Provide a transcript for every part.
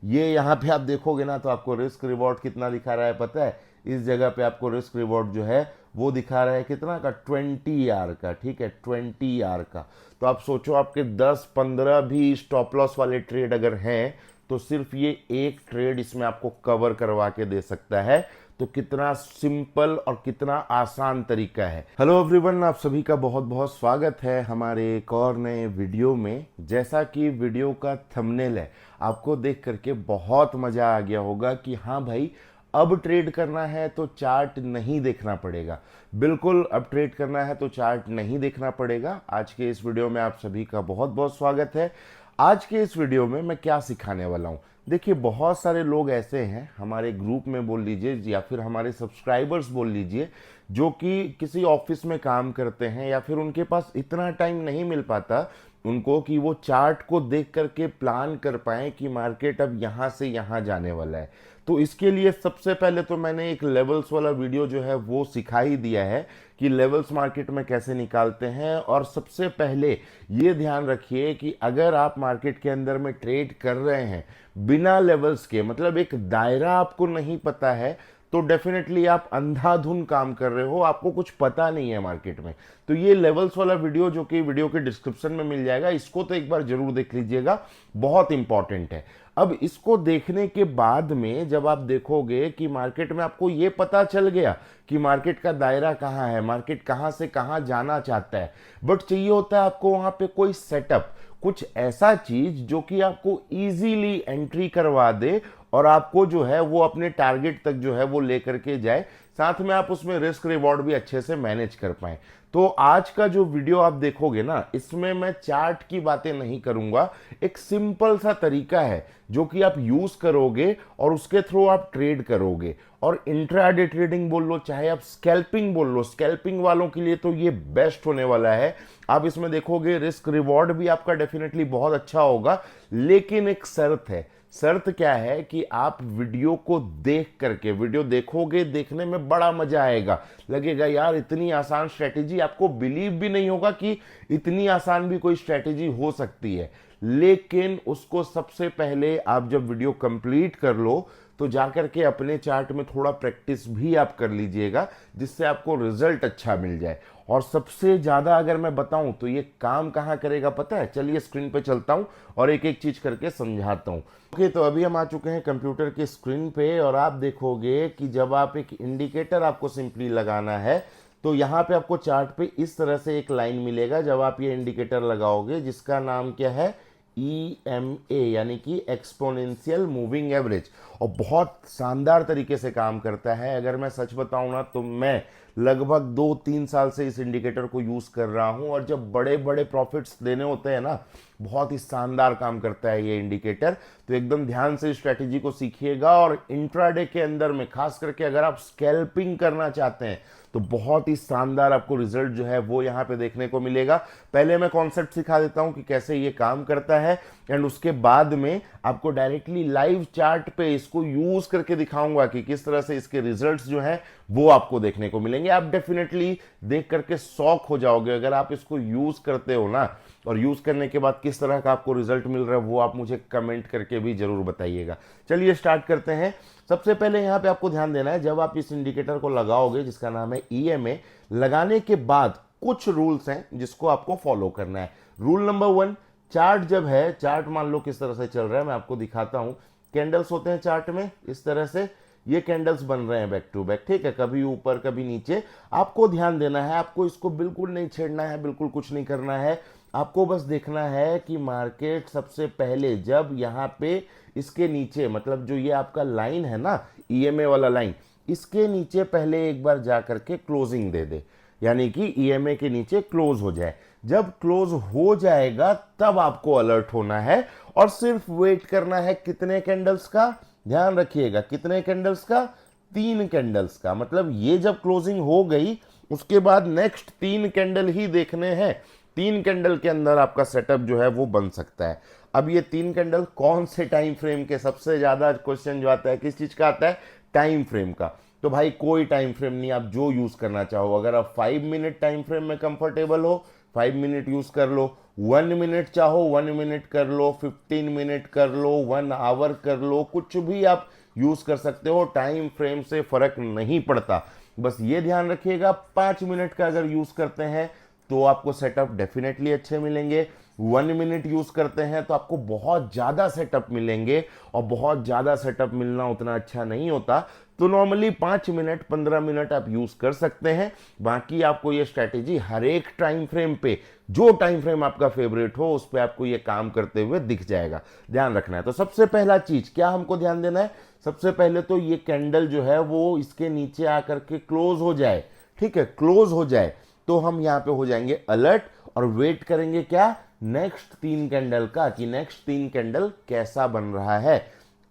ये यहाँ पे आप देखोगे ना तो आपको रिस्क रिवॉर्ड कितना दिखा रहा है पता है। इस जगह पे आपको रिस्क रिवॉर्ड जो है वो दिखा रहा है कितना का, 20 आर का। ठीक है, 20 आर का। तो आप सोचो आपके 10-15 भी स्टॉप लॉस वाले ट्रेड अगर हैं तो सिर्फ ये एक ट्रेड इसमें आपको कवर करवा के दे सकता है। तो कितना सिंपल और कितना आसान तरीका है। हेलो एवरीवन, आप सभी का बहुत बहुत स्वागत है हमारे एक और नए वीडियो में। जैसा कि वीडियो का थंबनेल है, आपको देख करके बहुत मजा आ गया होगा कि हाँ भाई, अब ट्रेड करना है तो चार्ट नहीं देखना पड़ेगा। बिल्कुल, अब ट्रेड करना है तो चार्ट नहीं देखना पड़ेगा। आज के इस वीडियो में आप सभी का बहुत बहुत स्वागत है। आज के इस वीडियो में मैं क्या सिखाने वाला हूँ, देखिए बहुत सारे लोग ऐसे हैं हमारे ग्रुप में बोल लीजिए या फिर हमारे सब्सक्राइबर्स बोल लीजिए, जो कि किसी ऑफिस में काम करते हैं या फिर उनके पास इतना टाइम नहीं मिल पाता उनको कि वो चार्ट को देख करके प्लान कर पाएं कि मार्केट अब यहाँ से यहाँ जाने वाला है। तो इसके लिए सबसे पहले तो मैंने एक लेवल्स वाला वीडियो जो है वो सिखा ही दिया है कि लेवल्स मार्केट में कैसे निकालते हैं। और सबसे पहले ये ध्यान रखिए कि अगर आप मार्केट के अंदर में ट्रेड कर रहे हैं बिना लेवल्स के, मतलब एक दायरा आपको नहीं पता है, तो डेफिनेटली आप अंधाधुन काम कर रहे हो, आपको कुछ पता नहीं है मार्केट में। तो ये लेवल्स वाला वीडियो जो कि वीडियो के डिस्क्रिप्शन में मिल जाएगा, इसको तो एक बार जरूर देख लीजिएगा, बहुत इंपॉर्टेंट है। अब इसको देखने के बाद में जब आप देखोगे कि मार्केट में आपको ये पता चल गया कि मार्केट का दायरा कहाँ है, मार्केट कहाँ से कहाँ जाना चाहता है, बट चाहिए होता है आपको वहां पे कोई सेटअप, कुछ ऐसा चीज जो कि आपको इजीली एंट्री करवा दे और आपको जो है वो अपने टारगेट तक जो है वो लेकर के जाए, साथ में आप उसमें रिस्क रिवॉर्ड भी अच्छे से मैनेज कर पाए। तो आज का जो वीडियो आप देखोगे ना, इसमें मैं चार्ट की बातें नहीं करूंगा, एक सिंपल सा तरीका है जो कि आप यूज करोगे और उसके थ्रू आप ट्रेड करोगे। और इंट्राडे ट्रेडिंग बोल लो चाहे आप स्कैल्पिंग बोल लो, स्कैल्पिंग वालों के लिए तो ये बेस्ट होने वाला है। आप इसमें देखोगे रिस्क रिवॉर्ड भी आपका डेफिनेटली बहुत अच्छा होगा, लेकिन एक शर्त है। शर्त क्या है कि आप वीडियो को देख करके, वीडियो देखोगे, देखने में बड़ा मजा आएगा, लगेगा यार इतनी आसान स्ट्रेटेजी, आपको बिलीव भी नहीं होगा कि इतनी आसान भी कोई स्ट्रेटेजी हो सकती है। लेकिन उसको सबसे पहले आप जब वीडियो कंप्लीट कर लो तो जाकर के अपने चार्ट में थोड़ा प्रैक्टिस भी आप कर लीजिएगा, जिससे आपको रिजल्ट अच्छा मिल जाए। और सबसे ज्यादा अगर मैं बताऊं तो ये काम कहां करेगा पता है, चलिए स्क्रीन पे चलता हूं और एक एक चीज करके समझाता हूं। ओके, तो अभी हम आ चुके हैं कंप्यूटर के स्क्रीन पे और आप देखोगे कि जब आप एक इंडिकेटर आपको सिंपली लगाना है तो यहाँ पे आपको चार्ट पे इस तरह से एक लाइन मिलेगा। जब आप ये इंडिकेटर लगाओगे जिसका नाम क्या है, EMA, यानी कि एक्सपोनेंशियल मूविंग एवरेज, और बहुत शानदार तरीके से काम करता है। अगर मैं सच बताऊं ना तो मैं लगभग 2-3 साल से इस इंडिकेटर को यूज कर रहा हूं और जब बड़े बड़े प्रॉफिट्स देने होते हैं ना, बहुत ही शानदार काम करता है ये इंडिकेटर। तो एकदम ध्यान से स्ट्रेटेजी को सीखिएगा और इंट्राडे के अंदर में खास करके अगर आप स्कैल्पिंग करना चाहते हैं तो बहुत ही शानदार आपको रिजल्ट जो है वो यहाँ पे देखने को मिलेगा। पहले मैं कॉन्सेप्ट सिखा देता हूँ कि कैसे ये काम करता है एंड उसके बाद में आपको डायरेक्टली लाइव चार्ट पे इसको यूज करके दिखाऊंगा कि किस तरह से इसके रिजल्ट्स जो हैं वो आपको देखने को मिलेंगे। आप डेफिनेटली देख करके शॉक हो जाओगे अगर आप इसको यूज करते हो ना, और यूज करने के बाद किस तरह का आपको रिजल्ट मिल रहा है वो आप मुझे कमेंट करके भी जरूर बताइएगा। चलिए स्टार्ट करते हैं। सबसे पहले यहाँ पे आपको ध्यान देना है, जब आप इस इंडिकेटर को लगाओगे जिसका नाम है EMA, लगाने के बाद कुछ रूल्स हैं जिसको आपको फॉलो करना है। रूल नंबर 1, चार्ट जब है, चार्ट मान लो किस तरह से चल रहा है, मैं आपको दिखाता हूं। कैंडल्स होते हैं चार्ट में इस तरह से, ये कैंडल्स बन रहे हैं बैक टू बैक, ठीक है, कभी ऊपर कभी नीचे। आपको ध्यान देना है, आपको इसको बिल्कुल नहीं छेड़ना है, बिल्कुल कुछ नहीं करना है। आपको बस देखना है कि मार्केट सबसे पहले जब यहाँ पे इसके नीचे, मतलब जो ये आपका लाइन है ना, EMA वाला लाइन, इसके नीचे पहले एक बार जा करके क्लोजिंग दे दे, यानी कि EMA के नीचे क्लोज हो जाए। जब क्लोज हो जाएगा तब आपको अलर्ट होना है और सिर्फ वेट करना है कितने कैंडल्स का, ध्यान रखिएगा कितने कैंडल्स का, 3 कैंडल्स का। मतलब ये जब क्लोजिंग हो गई उसके बाद नेक्स्ट 3 कैंडल ही देखने हैं। 3 कैंडल के अंदर आपका सेटअप जो है वो बन सकता है। अब ये 3 कैंडल कौन से टाइम फ्रेम के, सबसे ज्यादा क्वेश्चन जो आता है किस चीज का आता है, टाइम फ्रेम का। तो भाई कोई टाइम फ्रेम नहीं, आप जो यूज करना चाहो। अगर आप 5 मिनट टाइम फ्रेम में कंफर्टेबल हो 5 मिनट यूज कर लो, 1 मिनट चाहो 1 मिनट कर लो, 15 मिनट कर लो, 1 आवर कर लो, कुछ भी आप यूज कर सकते हो, टाइम फ्रेम से फर्क नहीं पड़ता। बस ये ध्यान रखिएगा 5 मिनट का अगर यूज करते हैं तो आपको सेटअप डेफिनेटली अच्छे मिलेंगे। 1 मिनट यूज करते हैं तो आपको बहुत ज्यादा सेटअप मिलेंगे, और बहुत ज्यादा सेटअप मिलना उतना अच्छा नहीं होता। तो नॉर्मली 5 मिनट 15 मिनट आप यूज कर सकते हैं। बाकी आपको ये स्ट्रैटेजी हर एक टाइम फ्रेम पे, जो टाइम फ्रेम आपका फेवरेट हो उस पर आपको ये काम करते हुए दिख जाएगा। ध्यान रखना है। तो सबसे पहला चीज क्या हमको ध्यान देना है, सबसे पहले तो ये कैंडल जो है वो इसके नीचे आकर के क्लोज हो जाए। ठीक है, क्लोज हो जाए तो हम यहाँ पे हो जाएंगे अलर्ट और वेट करेंगे क्या, नेक्स्ट 3 कैंडल का, कि नेक्स्ट 3 कैंडल कैसा बन रहा है।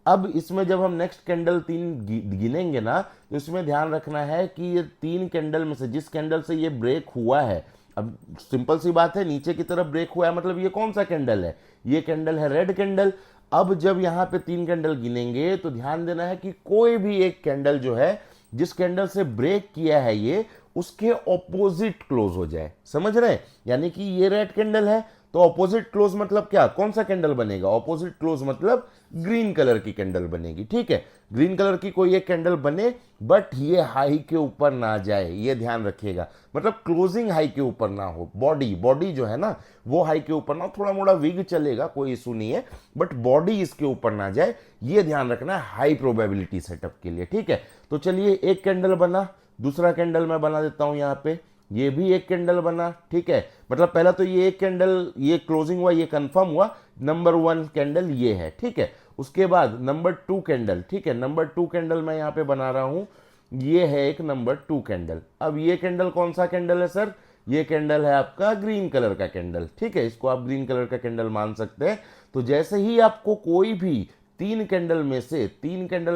अब इसमें जब हम नेक्स्ट कैंडल 3 गिनेंगे ना, तो इसमें ध्यान रखना है कि ये 3 कैंडल में से जिस कैंडल से ये ब्रेक हुआ है, अब सिंपल सी बात है, नीचे की तरफ ब्रेक हुआ है मतलब ये कौन सा कैंडल है, ये कैंडल है रेड कैंडल। अब जब यहाँ पे 3 कैंडल गिनेंगे तो ध्यान देना है कि कोई भी एक कैंडल जो है, जिस कैंडल से ब्रेक किया है ये, उसके ऑपोजिट क्लोज हो जाए। समझ रहे हैं, यानी कि ये रेड कैंडल है तो ऑपोजिट क्लोज मतलब क्या, कौन सा कैंडल बनेगा, ऑपोजिट क्लोज मतलब ग्रीन कलर की कैंडल बनेगी। ठीक है, ग्रीन कलर की कोई एक कैंडल बने, बट ये हाई के ऊपर ना जाए, ये ध्यान रखिएगा। मतलब क्लोजिंग हाई के ऊपर ना हो, बॉडी बॉडी जो है ना वो हाई के ऊपर ना, थोड़ा मोड़ा विग चलेगा, कोई इशू नहीं है, बट बॉडी इसके ऊपर ना जाए, ये ध्यान रखना है हाई प्रोबेबिलिटी सेटअप के लिए। ठीक है, तो चलिए एक कैंडल बना, दूसरा कैंडल मैं बना देता हूं यहाँ पे, ये भी एक कैंडल बना। ठीक है, मतलब पहला तो ये एक कैंडल, ये क्लोजिंग हुआ, ये कंफर्म हुआ, नंबर 1 कैंडल ये है। ठीक है, उसके बाद नंबर 2 कैंडल। ठीक है, नंबर 2 कैंडल मैं यहाँ पे बना रहा हूं, ये है एक नंबर 2 कैंडल। अब ये कैंडल कौन सा कैंडल है सर, ये कैंडल है आपका ग्रीन कलर का कैंडल। ठीक है, इसको आप ग्रीन कलर का कैंडल मान सकते हैं। तो जैसे ही आपको कोई भी 3 कैंडल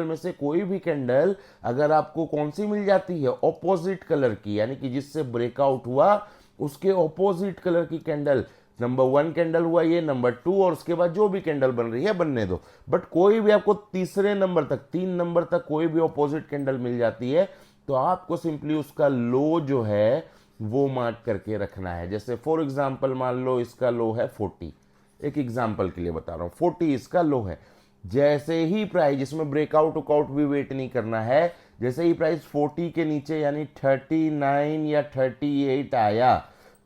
में से कोई भी कैंडल अगर आपको कौन सी मिल जाती है, ऑपोजिट कलर की, यानी कि जिससे ब्रेकआउट हुआ उसके ऑपोजिट कलर की कैंडल, नंबर 1 कैंडल हुआ ये, नंबर 2, और उसके बाद जो भी कैंडल बन रही है बनने दो, बट कोई भी आपको तीसरे नंबर तक, 3 नंबर तक कोई भी ऑपोजिट कैंडल मिल जाती है, तो आपको सिंपली उसका लो जो है वो मार्क करके रखना है। जैसे फॉर एग्जाम्पल मान लो इसका लो है 40, एक एग्जाम्पल के लिए बता रहा हूं, 40 इसका लो है। जैसे ही प्राइस, इसमें ब्रेकआउट उकआउट भी वेट नहीं करना है, जैसे ही प्राइस 40 के नीचे यानी 39 या 38 आया,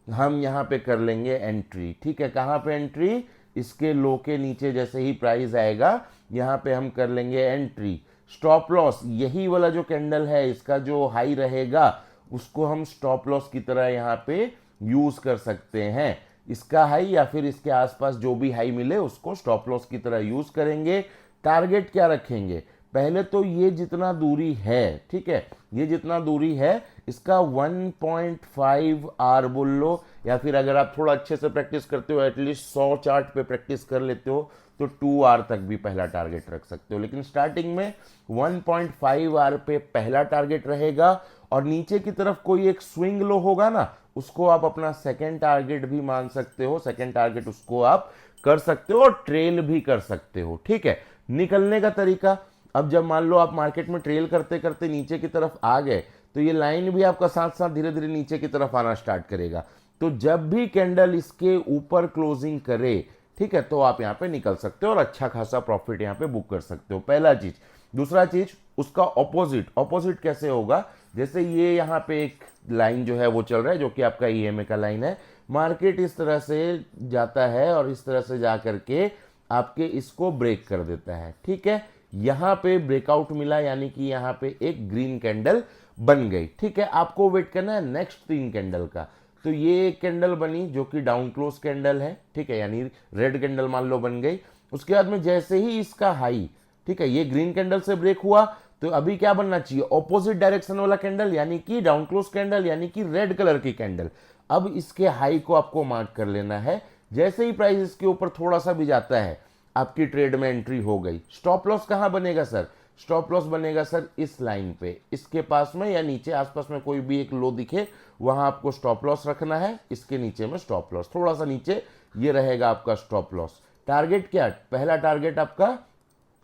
हम यहाँ पे कर लेंगे एंट्री। ठीक है, कहाँ पे एंट्री, इसके लो के नीचे जैसे ही प्राइस आएगा यहाँ पे हम कर लेंगे एंट्री। स्टॉप लॉस, यही वाला जो कैंडल है इसका जो हाई रहेगा उसको हम स्टॉप लॉस की तरह यहाँ पे यूज कर सकते हैं। इसका हाई या फिर इसके आसपास जो भी हाई मिले उसको स्टॉप लॉस की तरह यूज करेंगे। टारगेट क्या रखेंगे, पहले तो ये जितना दूरी है, ठीक है, ये जितना दूरी है इसका 1.5 आर बोल लो, या फिर अगर आप थोड़ा अच्छे से प्रैक्टिस करते हो, एटलीस्ट 100 चार्ट पे प्रैक्टिस कर लेते हो, तो 2 आर तक भी पहला टारगेट रख सकते हो। लेकिन स्टार्टिंग में 1.5 आर पे पहला टारगेट रहेगा, और नीचे की तरफ कोई एक स्विंग लो होगा ना, उसको आप अपना सेकंड टारगेट भी मान सकते हो। सेकंड टारगेट उसको आप कर सकते हो और ट्रेल भी कर सकते हो। ठीक है, निकलने का तरीका, अब जब मान लो आप मार्केट में ट्रेल करते करते नीचे की तरफ आ गए, तो ये लाइन भी आपका साथ साथ धीरे धीरे नीचे की तरफ आना स्टार्ट करेगा। तो जब भी कैंडल इसके ऊपर क्लोजिंग करे, ठीक है, तो आप यहाँ पे निकल सकते हो और अच्छा खासा प्रॉफिट यहाँ पे बुक कर सकते हो, पहला चीज। दूसरा चीज, उसका ऑपोजिट, ऑपोजिट कैसे होगा, जैसे ये यहाँ पे एक लाइन जो है वो चल रहा है जो कि आपका ईएमए का लाइन है, मार्केट इस तरह से जाता है और इस तरह से जा करके आपके इसको ब्रेक कर देता है। ठीक है, यहाँ पे ब्रेकआउट मिला, यानी कि यहाँ पे एक ग्रीन कैंडल बन गई। ठीक है, आपको वेट करना है नेक्स्ट 3 कैंडल का। तो ये एक कैंडल बनी जो कि डाउन क्लोज कैंडल है, ठीक है, यानी रेड कैंडल मान लो बन गई। उसके बाद में जैसे ही इसका हाई, ठीक है, ये ग्रीन कैंडल से ब्रेक हुआ, तो अभी क्या बनना चाहिए, ऑपोजिट डायरेक्शन वाला कैंडल, यानी कि डाउन क्लोज कैंडल, यानी कि रेड कलर की कैंडल। अब इसके हाई को आपको मार्क कर लेना है। जैसे ही प्राइस इसके ऊपर थोड़ा सा भी जाता है, आपकी ट्रेड में एंट्री हो गई। स्टॉप लॉस कहां बनेगा सर, स्टॉप लॉस बनेगा सर इस लाइन पे, इसके पास में या नीचे आसपास में कोई भी एक लो दिखे वहां आपको स्टॉप लॉस रखना है। इसके नीचे में स्टॉप लॉस, थोड़ा सा नीचे ये रहेगा आपका स्टॉप लॉस। टारगेट क्या, पहला टारगेट आपका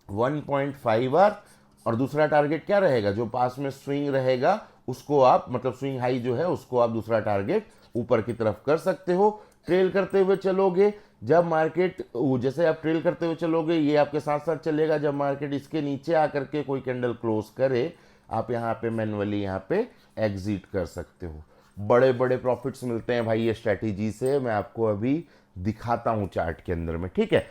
1.5 आर, और दूसरा टारगेट क्या रहेगा, जो पास में स्विंग रहेगा उसको आप, मतलब स्विंग हाई जो है उसको आप दूसरा टारगेट ऊपर की तरफ कर सकते हो। ट्रेल करते हुए चलोगे, जब मार्केट जैसे आप ट्रेल करते हुए चलोगे ये आपके साथ साथ चलेगा, जब मार्केट इसके नीचे आकर के कोई कैंडल क्लोज करे आप यहाँ पे मैनुअली यहाँ पे एग्जिट कर सकते हो। बड़े बड़े प्रॉफिट्स मिलते हैं भाई ये स्ट्रैटेजी से, मैं आपको अभी दिखाता हूँ चार्ट के अंदर में, ठीक है।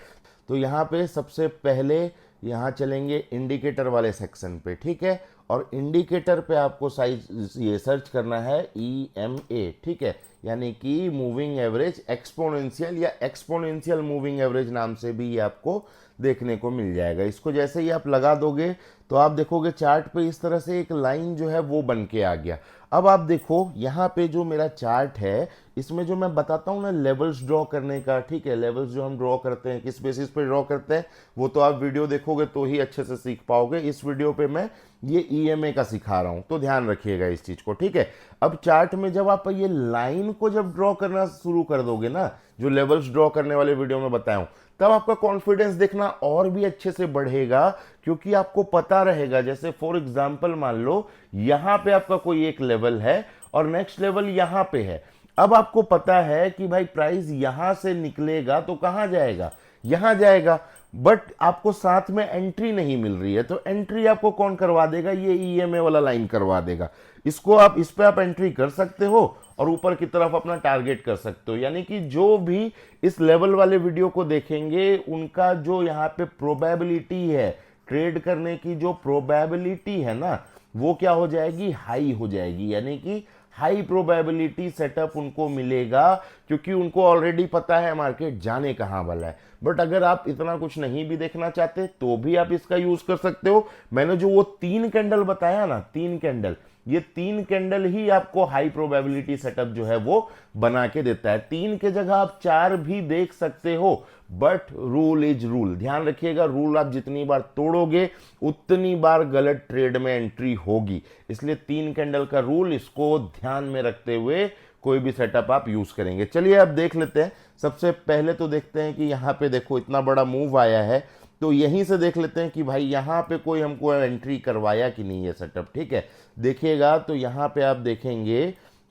तो यहाँ पे सबसे पहले यहाँ चलेंगे इंडिकेटर वाले सेक्शन पे, ठीक है। और इंडिकेटर पे आपको साइज ये सर्च करना है EMA, ठीक है, यानी कि मूविंग एवरेज एक्सपोनेंशियल या एक्सपोनेंशियल मूविंग एवरेज नाम से भी ये आपको देखने को मिल जाएगा। इसको जैसे ही आप लगा दोगे तो आप देखोगे चार्ट पे इस तरह से एक लाइन जो है वो बन के आ गया। अब आप देखो यहाँ पे जो मेरा चार्ट है इसमें जो मैं बताता हूँ ना लेवल्स ड्रॉ करने का, ठीक है, लेवल्स जो हम ड्रॉ करते हैं किस बेसिस पे ड्रॉ करते हैं वो तो आप वीडियो देखोगे तो ही अच्छे से सीख पाओगे। इस वीडियो पे मैं ये EMA का सिखा रहा हूँ तो ध्यान रखिएगा इस चीज को, ठीक है। अब चार्ट में जब आप ये लाइन को जब ड्रॉ करना शुरू कर दोगे ना, जो लेवल्स ड्रॉ करने वाले वीडियो में बताया हूं, तब आपका कॉन्फिडेंस देखना और भी अच्छे से बढ़ेगा, क्योंकि आपको पता रहेगा। जैसे फॉर एग्जांपल मान लो यहां पे आपका कोई एक लेवल है और नेक्स्ट लेवल यहां पे है। अब आपको पता है कि भाई प्राइस यहां से निकलेगा तो कहां जाएगा, यहां जाएगा, बट आपको साथ में एंट्री नहीं मिल रही है, तो एंट्री आपको कौन करवा देगा, ये EMA वाला लाइन करवा देगा। इसको आप इस पे आप एंट्री कर सकते हो और ऊपर की तरफ अपना टारगेट कर सकते हो। यानी कि जो भी इस लेवल वाले वीडियो को देखेंगे उनका जो यहाँ पे प्रोबेबिलिटी है ट्रेड करने की, जो प्रोबेबिलिटी है ना वो क्या हो जाएगी, हाई हो जाएगी। यानी कि हाई प्रोबेबिलिटी सेटअप उनको मिलेगा, क्योंकि उनको ऑलरेडी पता है मार्केट जाने कहां वाला है। बट अगर आप इतना कुछ नहीं भी देखना चाहते तो भी आप इसका यूज कर सकते हो। मैंने जो वो 3 कैंडल बताया ना, 3 कैंडल, ये 3 कैंडल ही आपको हाई प्रोबेबिलिटी सेटअप जो है वो बना के देता है। 3 के जगह आप 4 भी देख सकते हो, बट रूल इज रूल। ध्यान रखिएगा, रूल आप जितनी बार तोड़ोगे उतनी बार गलत ट्रेड में एंट्री होगी, इसलिए 3 कैंडल का रूल, इसको ध्यान में रखते हुए कोई भी सेटअप आप यूज करेंगे। चलिए अब देख लेते हैं। सबसे पहले तो देखते हैं कि यहाँ पे देखो इतना बड़ा मूव आया है, तो यहीं से देख लेते हैं कि भाई यहाँ पे कोई हमको एंट्री करवाया कि नहीं ये सेटअप, ठीक है। देखिएगा तो यहाँ पे आप देखेंगे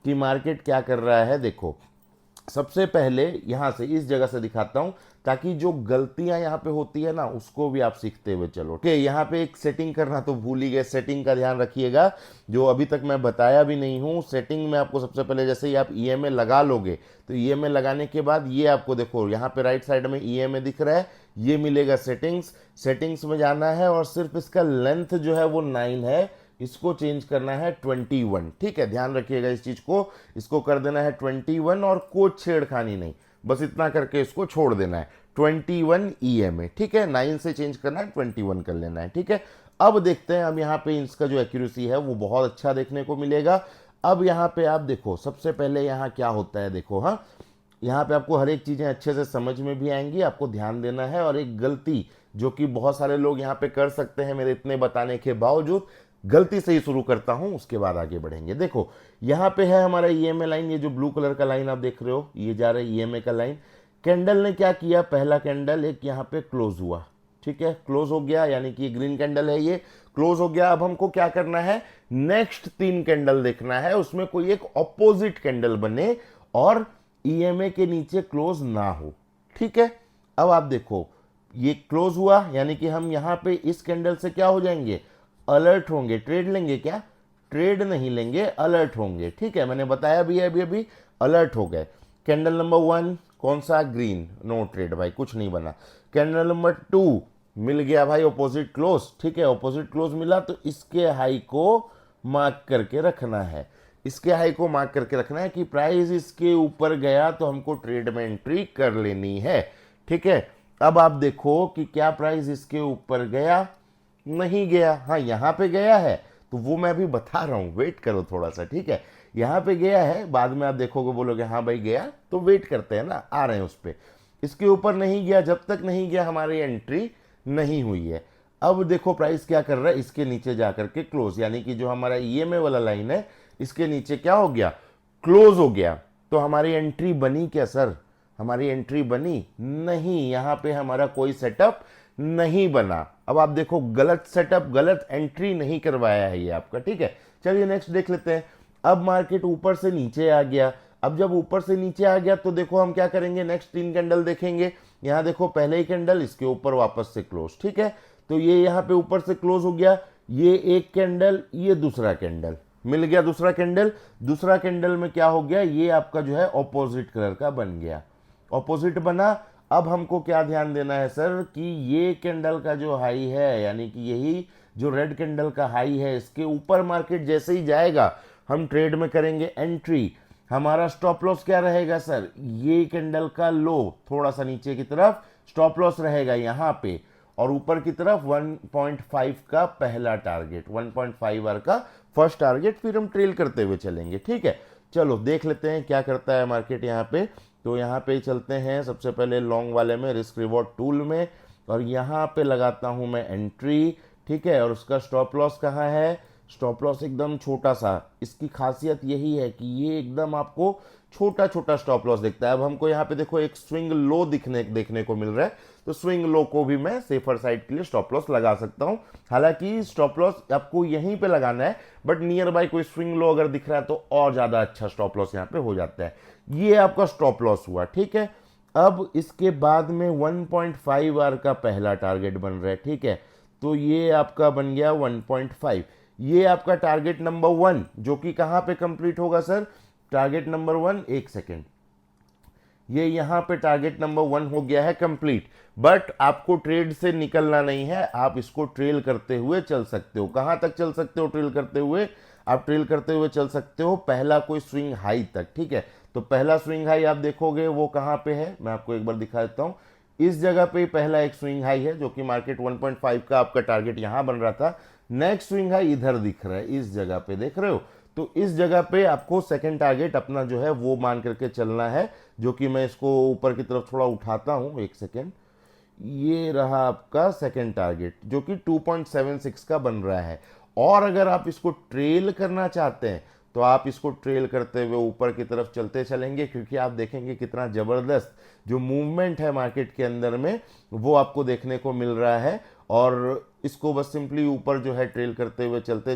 कि मार्केट क्या कर रहा है। देखो सबसे पहले यहाँ से इस जगह से दिखाता हूँ ताकि जो गलतियां यहाँ पे होती है ना उसको भी आप सीखते हुए चलो, ठीक है। यहाँ पे एक सेटिंग करना तो भूल ही गए, सेटिंग का ध्यान रखिएगा, जो अभी तक मैं बताया भी नहीं हूँ। सेटिंग में आपको सबसे पहले जैसे ही आप EMA लगा लोगे तो EMA लगाने के बाद ये आपको देखो यहाँ पे राइट साइड में EMA दिख रहा है, ये मिलेगा सेटिंग्स। सेटिंग्स में जाना है और सिर्फ इसका लेंथ जो है वो 9 है, इसको चेंज करना है 21, ठीक है। ध्यान रखिएगा इस चीज को, इसको कर देना है 21 और कुछ छेड़खानी नहीं, बस इतना करके इसको छोड़ देना है 21 EMA, ठीक है। 9 से चेंज करना है 21 कर लेना है, ठीक है। अब देखते हैं, अब यहाँ पे इसका जो एक्यूरेसी है वो बहुत अच्छा देखने को मिलेगा। अब यहाँ पे आप देखो सबसे पहले यहाँ क्या होता है, देखो हाँ, यहाँ पे आपको हर एक चीजें अच्छे से समझ में भी आएंगी, आपको ध्यान देना है। और एक गलती जो कि बहुत सारे लोग यहाँ पे कर सकते हैं मेरे इतने बताने के बावजूद, गलती से ही शुरू करता हूं उसके बाद आगे बढ़ेंगे। देखो यहाँ पे है हमारा EMA लाइन, ये जो ब्लू कलर का लाइन आप देख रहे हो ये जा रहा है EMA का लाइन। कैंडल ने क्या किया, पहला कैंडल एक यहाँ पे क्लोज हुआ, ठीक है, क्लोज हो गया, यानी कि ग्रीन कैंडल है ये, क्लोज हो गया। अब हमको क्या करना है, नेक्स्ट 3 कैंडल देखना है, उसमें कोई एक ऑपोजिट कैंडल बने और EMA के नीचे क्लोज ना हो, ठीक है। अब आप देखो ये क्लोज हुआ, यानी कि हम यहाँ पे इस कैंडल से क्या हो जाएंगे, अलर्ट होंगे। ट्रेड लेंगे क्या, ट्रेड नहीं लेंगे, अलर्ट होंगे, ठीक है। मैंने बताया भी है अभी अलर्ट हो गए। कैंडल नंबर 1 कौन सा, ग्रीन, नो ट्रेड भाई, कुछ नहीं बना। कैंडल नंबर 2 मिल गया भाई ऑपोजिट क्लोज, ठीक है, ऑपोजिट क्लोज मिला तो इसके हाई को मार्क करके रखना है, इसके हाई को मार्क करके रखना है कि प्राइस इसके ऊपर गया तो हमको ट्रेड में एंट्री कर लेनी है, ठीक है। अब आप देखो कि क्या प्राइस इसके ऊपर गया, नहीं गया, हाँ यहाँ पे गया है, तो वो मैं अभी बता रहा हूँ, वेट करो थोड़ा सा, ठीक है। यहाँ पे गया है, बाद में आप देखोगे बोलोगे हाँ भाई गया, तो वेट करते हैं ना, आ रहे हैं उस पर। इसके ऊपर नहीं गया, जब तक नहीं गया हमारी एंट्री नहीं हुई है। अब देखो प्राइस क्या कर रहा है, इसके नीचे जाकर के क्लोज, यानी कि जो हमारा EMA वाला लाइन है इसके नीचे क्या हो गया, क्लोज हो गया। तो हमारी एंट्री बनी क्या सर, हमारी एंट्री बनी नहीं, यहाँ पे हमारा कोई सेटअप नहीं बना। अब आप देखो गलत सेटअप, गलत एंट्री नहीं करवाया है ये आपका, ठीक है। चलिए नेक्स्ट देख लेते हैं। अब मार्केट ऊपर से नीचे आ गया, अब जब ऊपर से नीचे आ गया तो देखो हम क्या करेंगे, नेक्स्ट 3 कैंडल देखेंगे। यहाँ देखो पहले ही कैंडल, इसके ऊपर वापस से क्लोज, ठीक है। तो ये यहाँ पे ऊपर से क्लोज हो गया, ये एक कैंडल, ये दूसरा कैंडल मिल गया, दूसरा कैंडल। दूसरा कैंडल में क्या हो गया, ये आपका जो है ऑपोजिट कलर का बन गया, ऑपोजिट बना। अब हमको क्या ध्यान देना है सर कि ये कैंडल का जो हाई है, यानी कि यही जो रेड कैंडल का हाई है, इसके ऊपर मार्केट जैसे ही जाएगा हम ट्रेड में करेंगे एंट्री। हमारा स्टॉप लॉस क्या रहेगा सर, ये कैंडल का लो थोड़ा सा नीचे की तरफ स्टॉप लॉस रहेगा यहाँ पे, और ऊपर की तरफ 1.5 का पहला टारगेट, 1.5 आर का फर्स्ट टारगेट, फिर हम ट्रेल करते हुए चलेंगे, ठीक है। चलो देख लेते हैं क्या करता है मार्केट यहाँ पे। तो यहाँ पे चलते हैं सबसे पहले लॉन्ग वाले में, रिस्क रिवॉर्ड टूल में, और यहाँ पे लगाता हूँ मैं एंट्री, ठीक है। और उसका स्टॉप लॉस कहाँ है, स्टॉप लॉस एकदम छोटा सा। इसकी खासियत यही है कि ये एकदम आपको छोटा छोटा स्टॉप लॉस दिखता है। अब हमको यहाँ पे देखो एक स्विंग लो देखने को मिल रहा है, तो स्विंग लो को भी मैं सेफर साइड के लिए स्टॉप लॉस लगा सकता हूँ। हालांकि स्टॉप लॉस आपको यहीं पे लगाना है, बट नियर बाय कोई स्विंग लो अगर दिख रहा है तो और ज्यादा अच्छा स्टॉप लॉस यहाँ पे हो जाता है। ये आपका स्टॉप लॉस हुआ, ठीक है। अब इसके बाद में 1.5 आर का पहला टारगेट बन रहा है, ठीक है। तो ये आपका बन गया 1.5, ये आपका टारगेट नंबर 1, जो कि कहां पे कंप्लीट होगा सर, टारगेट नंबर 1, एक सेकेंड, ये यहां पे टारगेट नंबर 1 हो गया है कंप्लीट। बट आपको ट्रेड से निकलना नहीं है, आप इसको ट्रेल करते हुए चल सकते हो। कहां तक चल सकते हो ट्रेल करते हुए, आप ट्रेल करते हुए चल सकते हो पहला कोई स्विंग हाई तक, ठीक है। तो पहला स्विंग हाई आप देखोगे वो कहां पे है, मैं आपको एक बार दिखा देता हूं। इस जगह पे पहला एक स्विंग हाई है, जो कि मार्केट 1.5 का आपका टारगेट यहां बन रहा था। नेक्स्ट स्विंग हाई इधर दिख रहा है, इस जगह पे देख रहे हो। तो इस जगह पे आपको सेकंड टारगेट अपना जो है वो मान करके चलना है, जो कि मैं इसको ऊपर की तरफ थोड़ा उठाता हूं, एक सेकेंड। ये रहा आपका सेकंड टारगेट, जो कि 2.76 का बन रहा है। और अगर आप इसको ट्रेल करना चाहते हैं तो आप इसको ट्रेल करते हुए ऊपर की तरफ चलते चलेंगे, क्योंकि आप देखेंगे कितना जबरदस्त जो मूवमेंट है मार्केट के अंदर में वो आपको देखने को मिल रहा है। और इसको बस सिंपली ऊपर जो है ट्रेल करते हुए चलते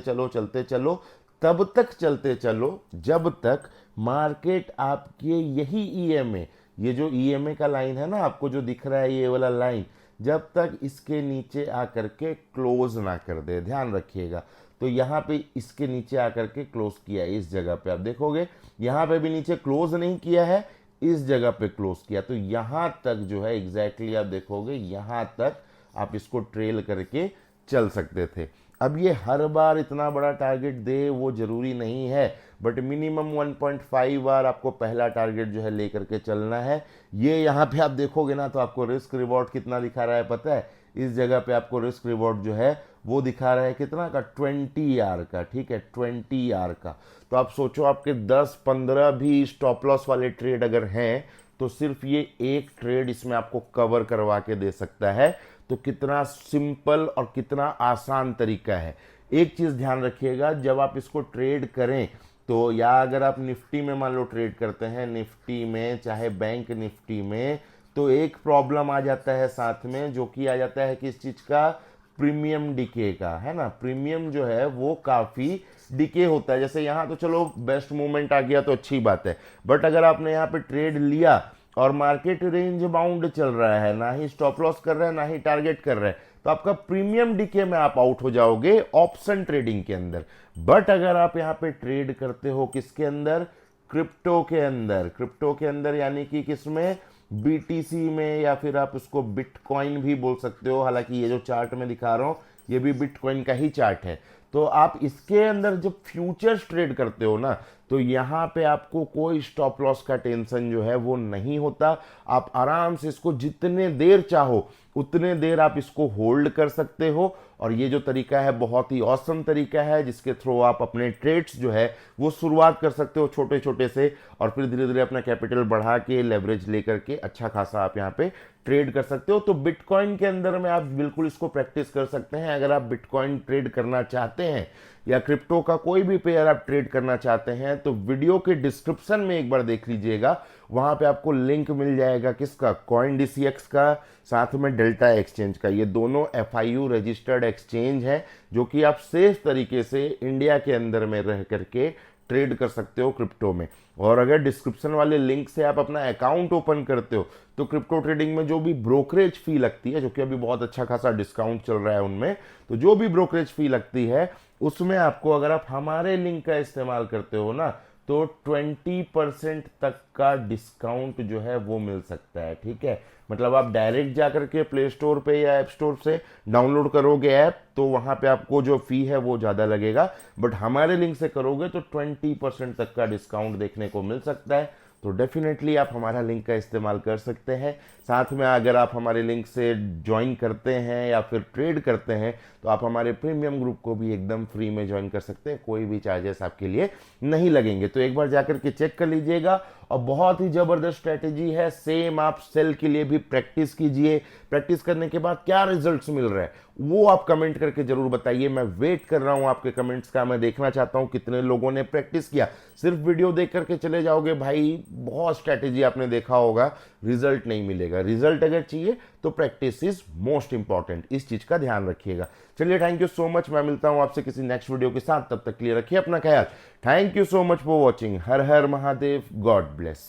चलो, तब तक चलते चलो जब तक मार्केट आपके यही ईएमए, ये जो ईएमए का लाइन है ना आपको जो दिख रहा है ये वाला लाइन, जब तक इसके नीचे आकर के क्लोज ना कर दे, ध्यान रखिएगा। तो यहाँ पे इसके नीचे आकर के क्लोज किया है, इस जगह पे आप देखोगे यहाँ पे भी नीचे क्लोज नहीं किया है, इस जगह पे क्लोज किया। तो यहाँ तक जो है एग्जैक्टली आप देखोगे यहाँ तक आप इसको ट्रेल करके चल सकते थे। अब ये हर बार इतना बड़ा टारगेट दे वो जरूरी नहीं है, बट मिनिमम 1.5 बार आपको पहला टारगेट जो है लेकर के चलना है। ये यहाँ पे आप देखोगे ना तो आपको रिस्क रिवॉर्ड कितना दिखा रहा है पता है, इस जगह पे आपको रिस्क रिवॉर्ड जो है वो दिखा रहा है कितना का, 20 आर का, ठीक है, 20 आर का। तो आप सोचो आपके 10-15 भी स्टॉप लॉस वाले ट्रेड अगर हैं तो सिर्फ ये एक ट्रेड इसमें आपको कवर करवा के दे सकता है। तो कितना सिंपल और कितना आसान तरीका है। एक चीज ध्यान रखिएगा, जब आप इसको ट्रेड करें तो, या अगर आप निफ्टी में मान लो ट्रेड करते हैं, निफ्टी में चाहे बैंक निफ्टी में, तो एक प्रॉब्लम आ जाता है साथ में, जो कि आ जाता है किस चीज का, प्रीमियम डिके का, है ना। प्रीमियम जो है वो काफी डिके होता है। जैसे यहाँ तो चलो बेस्ट मूवमेंट आ गया तो अच्छी बात है, बट अगर आपने यहाँ पे ट्रेड लिया और मार्केट रेंज बाउंड चल रहा है, ना ही स्टॉप लॉस कर रहा है ना ही टारगेट कर रहा है, तो आपका प्रीमियम डीके में आप आउट हो जाओगे ऑप्शन ट्रेडिंग के अंदर। बट अगर आप यहाँ पे ट्रेड करते हो किसके अंदर, क्रिप्टो के अंदर, क्रिप्टो के अंदर यानी कि किसमें, बीटीसी में, या फिर आप उसको बिटकॉइन भी बोल सकते हो। हालांकि ये जो चार्ट में दिखा रहा हूं ये भी बिटकॉइन का ही चार्ट है। तो आप इसके अंदर जब फ्यूचर्स ट्रेड करते हो ना, तो यहाँ पे आपको कोई स्टॉप लॉस का टेंशन जो है वो नहीं होता। आप आराम से इसको जितने देर चाहो उतने देर आप इसको होल्ड कर सकते हो। और ये जो तरीका है बहुत ही औसम तरीका है, जिसके थ्रू आप अपने ट्रेड्स जो है वो शुरुआत कर सकते हो छोटे छोटे से, और फिर धीरे धीरे अपना कैपिटल बढ़ा के लेवरेज लेकर के अच्छा खासा आप यहाँ पे ट्रेड कर सकते हो। तो बिटकॉइन के अंदर में आप बिल्कुल इसको प्रैक्टिस कर सकते हैं। अगर आप बिटकॉइन ट्रेड करना चाहते हैं या क्रिप्टो का कोई भी पेयर आप ट्रेड करना चाहते हैं, तो वीडियो के डिस्क्रिप्शन में एक बार देख लीजिएगा, वहां पे आपको लिंक मिल जाएगा किसका, CoinDCX का, साथ में डेल्टा एक्सचेंज का। ये दोनों FIU रजिस्टर्ड एक्सचेंज है, जो कि आप सेफ तरीके से इंडिया के अंदर में रह करके ट्रेड कर सकते हो क्रिप्टो में। और अगर डिस्क्रिप्शन वाले लिंक से आप अपना अकाउंट ओपन करते हो तो क्रिप्टो ट्रेडिंग में जो भी ब्रोकरेज फी लगती है, जो कि अभी बहुत अच्छा खासा डिस्काउंट चल रहा है उनमें, तो जो भी ब्रोकरेज फी लगती है उसमें आपको, अगर आप हमारे लिंक का इस्तेमाल करते हो ना, तो 20% तक का डिस्काउंट जो है वो मिल सकता है। ठीक है, मतलब आप डायरेक्ट जाकर के प्ले स्टोर पे या ऐप स्टोर से डाउनलोड करोगे ऐप तो वहां पे आपको जो फी है वो ज़्यादा लगेगा, बट हमारे लिंक से करोगे तो 20% तक का डिस्काउंट देखने को मिल सकता है। तो डेफिनेटली आप हमारा लिंक का इस्तेमाल कर सकते हैं। साथ में अगर आप हमारे लिंक से ज्वाइन करते हैं या फिर ट्रेड करते हैं तो आप हमारे प्रीमियम ग्रुप को भी एकदम फ्री में ज्वाइन कर सकते हैं, कोई भी चार्जेस आपके लिए नहीं लगेंगे। तो एक बार जाकर के चेक कर लीजिएगा। और बहुत ही ज़बरदस्त स्ट्रैटेजी है, सेम आप सेल के लिए भी प्रैक्टिस कीजिए। प्रैक्टिस करने के बाद क्या रिजल्ट्स मिल रहे हैं वो आप कमेंट करके जरूर बताइए। मैं वेट कर रहा हूं आपके कमेंट्स का, मैं देखना चाहता हूं कितने लोगों ने प्रैक्टिस किया। सिर्फ वीडियो देख करके चले जाओगे भाई, बहुत स्ट्रैटेजी आपने देखा होगा, रिजल्ट नहीं मिलेगा। रिजल्ट अगर चाहिए तो प्रैक्टिस इज मोस्ट इंपॉर्टेंट, इस चीज का ध्यान रखिएगा। चलिए, थैंक यू सो मच। मैं मिलता हूं आपसे किसी नेक्स्ट वीडियो के साथ, तब तक के लिए रखिए अपना ख्याल। Thank you so much for watching. Her her Mahadev, God bless.